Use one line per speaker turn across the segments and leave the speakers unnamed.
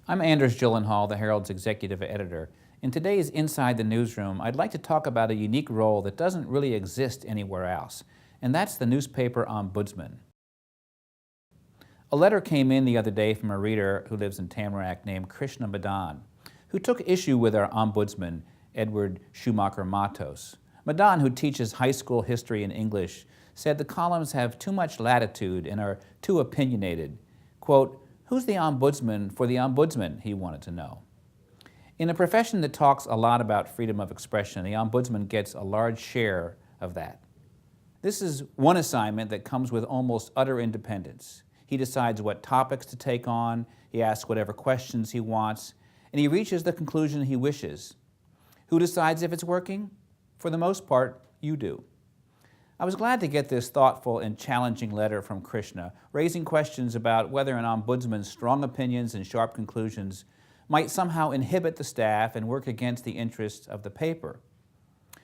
I'm Anders Gyllenhaal, the Herald's executive editor. In today's Inside the Newsroom, I'd like to talk about a unique role that doesn't really exist anywhere else, and that's the newspaper ombudsman. A letter came in the other day from a reader who lives in Tamarack named Krishna Madan, who took issue with our ombudsman, Edward Schumacher Matos. Madan, who teaches high school history and English, said the columns have too much latitude and are too opinionated. Quote, "Who's the ombudsman for the ombudsman?" he wanted to know. In a profession that talks a lot about freedom of expression, the ombudsman gets a large share of that. This is one assignment that comes with almost utter independence. He decides what topics to take on, he asks whatever questions he wants, and he reaches the conclusion he wishes. Who decides if it's working? For the most part, you do. I was glad to get this thoughtful and challenging letter from Krishna, raising questions about whether an ombudsman's strong opinions and sharp conclusions might somehow inhibit the staff and work against the interests of the paper.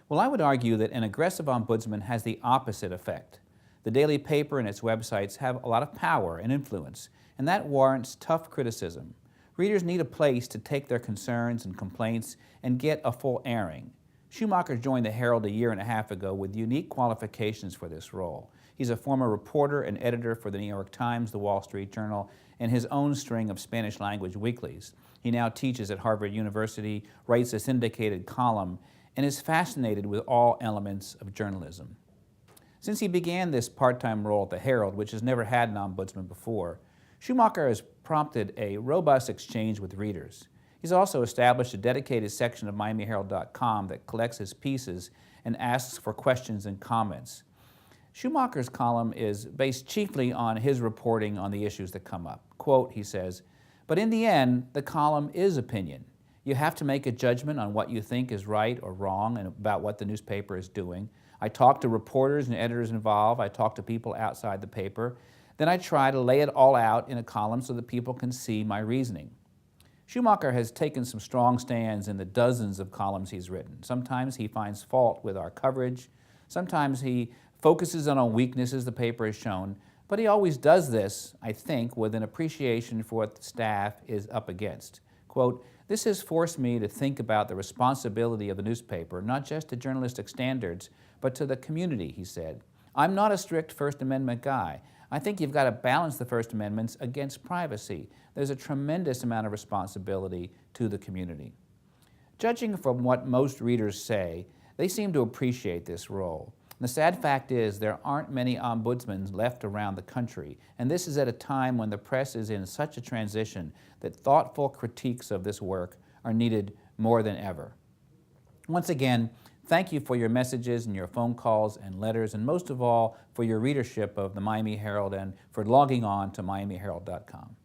Well, I would argue that an aggressive ombudsman has the opposite effect. The daily paper and its websites have a lot of power and influence, and that warrants tough criticism. Readers need a place to take their concerns and complaints and get a full airing. Schumacher joined the Herald a year and a half ago with unique qualifications for this role. He's a former reporter and editor for the New York Times, the Wall Street Journal, and his own string of Spanish-language weeklies. He now teaches at Harvard University, writes a syndicated column, and is fascinated with all elements of journalism. Since he began this part-time role at the Herald, which has never had an ombudsman before, Schumacher has prompted a robust exchange with readers. He's also established a dedicated section of MiamiHerald.com that collects his pieces and asks for questions and comments. Schumacher's column is based chiefly on his reporting on the issues that come up. Quote, he says, "But in the end, the column is opinion. You have to make a judgment on what you think is right or wrong and about what the newspaper is doing. I talk to reporters and editors involved. I talk to people outside the paper. Then I try to lay it all out in a column so that people can see my reasoning." Schumacher has taken some strong stands in the dozens of columns he's written. Sometimes he finds fault with our coverage. Sometimes he focuses on weaknesses the paper has shown. But he always does this, I think, with an appreciation for what the staff is up against. Quote, "This has forced me to think about the responsibility of the newspaper, not just to journalistic standards, but to the community," he said. "I'm not a strict First Amendment guy. I think you've got to balance the First Amendments against privacy. There's a tremendous amount of responsibility to the community." Judging from what most readers say, they seem to appreciate this role. The sad fact is there aren't many ombudsmen left around the country, and this is at a time when the press is in such a transition that thoughtful critiques of this work are needed more than ever. Once again, thank you for your messages and your phone calls and letters, and most of all, for your readership of the Miami Herald and for logging on to MiamiHerald.com.